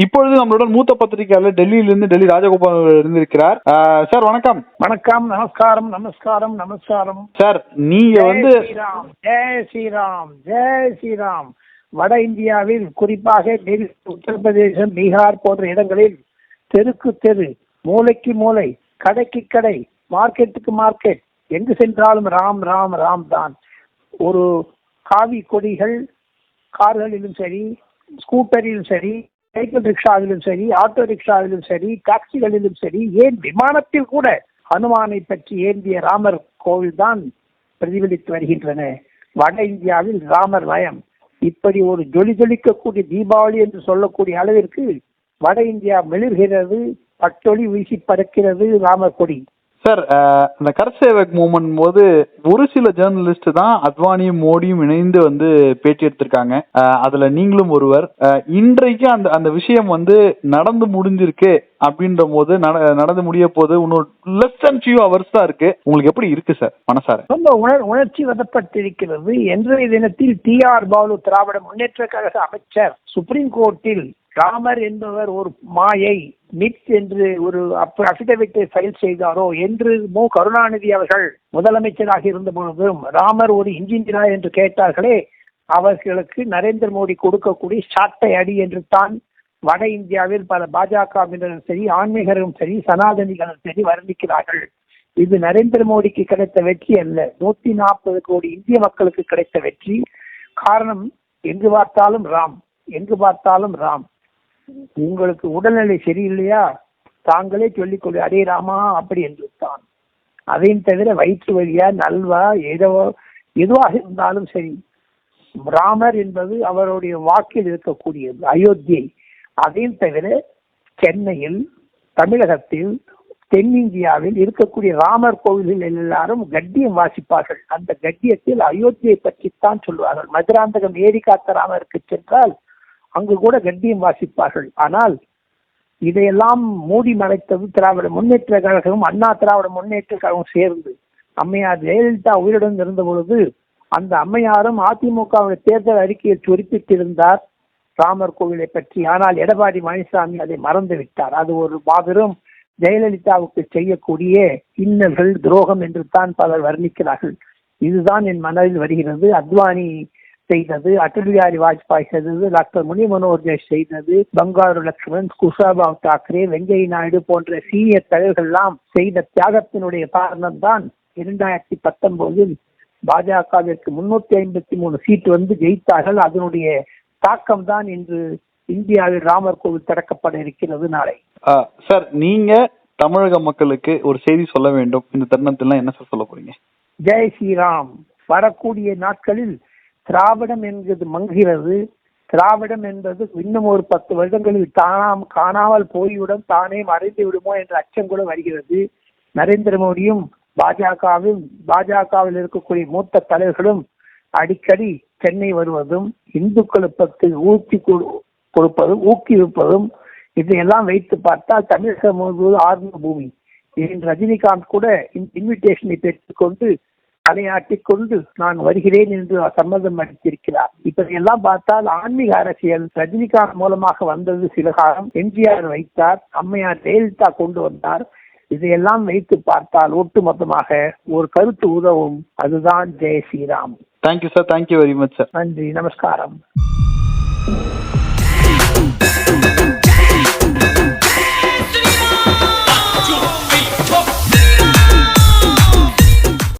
இப்பொழுது நம்மளுடன் மூத்த பத்திரிகையாளர் டெல்லியிலிருந்து டெல்லி ராஜகோபால் இருந்திருக்கிறார். சார் வணக்கம். வணக்கம். நமஸ்காரம் நமஸ்காரம் நமஸ்காரம் சார். நீங்க வந்து ஜெய் ஸ்ரீராம் ஜெய் ஸ்ரீராம். வட இந்தியாவில் குறிப்பாக டெல்லி, உத்தரப்பிரதேசம், பீகார் போன்ற இடங்களில் தெருக்கு தெரு, மூளைக்கு மூளை, கடைக்கு கடை, மார்க்கெட்டுக்கு மார்க்கெட், எங்கு சென்றாலும் ராம் ராம் ராம் தான். ஒரு காவி கொடிகள் கார்களிலும் சரி, ஸ்கூட்டரிலும் சரி, சைக்கிள் ரிக்ஷாவிலும் சரி, ஆட்டோ ரிக்ஷாவிலும் சரி, டாக்ஸிகளிலும் சரி, ஏன் விமானத்தில் கூட ஹனுமானை பற்றி ஏந்திய ராமர் கோவில் தான் பிரதிபலித்து வருகின்றன. வட இந்தியாவில் ராமர் வயம் இப்படி ஒரு ஜொலிக்கக்கூடிய தீபாவளி என்று சொல்லக்கூடிய அளவிற்கு வட இந்தியா மெளிர்கிறது, பட்டொளி வீசி பறக்கிறது ராமர் கொடி. சார், இந்த கர்சேவக் மூவ்மெண்ட் போது ஒரு சில ஜேர்னலிஸ்ட் தான் அத்வானியும் மோடியும் இணைந்து வந்து பேட்டி எடுத்திருக்காங்க. அதுல நீங்களும் ஒருவர். இன்றைக்கு அந்த விஷயம் வந்து நடந்து முடிஞ்சிருக்கு அப்படின்ற போது, நடந்து முடிய போது இன்னொரு லெஸ் தென் ஃபியூ ஹவர்ஸ் தான் இருக்கு. உங்களுக்கு எப்படி இருக்கு சார் மனசார? ரொம்ப உணர்ச்சி வதப்பட்டிருக்கிறது. இன்றைய தினத்தில் TR பாலு, திராவிட முன்னேற்ற கழக அமைச்சர், சுப்ரீம் கோர்ட்டில் ராமர் என்பவர் ஒரு மாயை, மித் என்று ஒரு அபிடவிட்டை ஃபைல் செய்தாரோ என்று மு. கருணாநிதி அவர்கள் முதலமைச்சராக இருந்த பொழுதும் ராமர் ஒரு இன்ஜினியரா என்று கேட்டார்களே, அவர்களுக்கு நரேந்திர மோடி கொடுக்கக்கூடிய சாட்டை அடி என்று தான் வட இந்தியாவில் பல பாஜகவினரும் சரி, ஆன்மீகரும் சரி, சனாதனிகளும் சரி வர்ணிக்கிறார்கள். இது நரேந்திர மோடிக்கு கிடைத்த வெற்றி அல்ல, 140 கோடி இந்திய மக்களுக்கு கிடைத்த வெற்றி. காரணம், எங்கு பார்த்தாலும் ராம், எங்கு பார்த்தாலும் ராம். உங்களுக்கு உடல்நிலை சரியில்லையா, தாங்களே சொல்லிக்கொள்ள அடே ராமா அப்படி என்று தான். அதையும் தவிர வயிற்று வழியா, நல்வா, எதுவாக இருந்தாலும் சரி, ராமர் என்பது அவருடைய வாக்கில் இருக்கக்கூடியது, அயோத்தியை. அதையும் தவிர சென்னையில், தமிழகத்தில், தென்னிந்தியாவில் இருக்கக்கூடிய ராமர் கோவில்கள் எல்லாரும் கட்டியம் வாசிப்பார்கள். அந்த கட்டியத்தில் அயோத்தியை பற்றித்தான் சொல்வார்கள். மதுராந்தகம் ஏரி காத்த ராமருக்கு சென்றால் அங்கு கூட கட்டியம் வாசிப்பார்கள். ஆனால் இதையெல்லாம் மூடி மறைத்தது திராவிட முன்னேற்ற கழகமும் அண்ணா திராவிட முன்னேற்ற கழகம் சேர்ந்து. அம்மையார் ஜெயலலிதா உயிருடன் இருந்த பொழுது அந்த அம்மையாரும் அதிமுகவுடைய தேர்தல் அறிக்கையில் குறிப்பிட்டிருந்தார் ராமர் கோவிலை பற்றி. ஆனால் எடப்பாடி பழனிசாமி அதை மறந்து விட்டார். அது ஒரு மாபெரும் ஜெயலலிதாவுக்கு செய்யக்கூடிய இன்னல்கள், துரோகம் என்று தான் பலர் வர்ணிக்கிறார்கள். இதுதான் என் மனதில் வருகிறது. அத்வானி செய்தது, அடல் பிஹாரி வாஜ்பாய் செய்தது, டாக்டர் முனி மனோகர் ஜோஷி செய்தது, பங்காரு லட்சுமணன், குஷாபாவ் தாக்கரே, வெங்கையா நாயுடு போன்ற சீனியர் தலைவர்கள் எல்லாம் செய்த தியாகத்தினுடைய காரணம் தான் 2019 பாஜகவிற்கு 353 சீட் வந்து ஜெயித்தார்கள். அதனுடைய தாக்கம் தான் இன்று இந்தியாவில் ராமர் கோவில் திறக்கப்பட இருக்கிறது நாளை. சார், நீங்க தமிழக மக்களுக்கு ஒரு செய்தி சொல்ல வேண்டும். இந்த தருணத்தில் என்ன சொல்ல போறீங்க? ஜெய் ஸ்ரீராம். வரக்கூடிய நாட்களில் திராவிடம் என்பது மங்குகிறது. திராவிடம் என்பது இன்னும் ஒரு 10 வருடங்களில் காணாமல் போய்விடும், தானே மறைந்து விடுமோ என்ற அச்சம் கூட வருகிறது. நரேந்திர மோடியும் பாஜகவில் இருக்கக்கூடிய மூத்த தலைவர்களும் அடிக்கடி சென்னை வருவதும், இந்துக்களுக்கு ஊக்குவிப்பதும் இதையெல்லாம் வைத்து பார்த்தால் தமிழகம் முழுவதும் ஆர்வ பூமி. ரஜினிகாந்த் கூட இன்விடேஷனை பெற்றுக்கொண்டு தலையாட்டிக்கொண்டு நான் வருகிறேன் என்று சம்மதம் அளித்திருக்கிறார். இப்படியெல்லாம் பார்த்தால் ஆன்மீக அரசியல் ரஜினிகாந்த் மூலமாக வந்தது சில காலம். எம்ஜிஆர் வைத்தார், அம்மையார் ஜெயலலிதா கொண்டு வந்தார். இதையெல்லாம் வைத்து பார்த்தால் ஒட்டுமொத்தமாக ஒரு கருத்து உதவும். அதுதான் Jai Shri Ram. Thank you sir. Thank you very much sir. நன்றி. நமஸ்காரம்.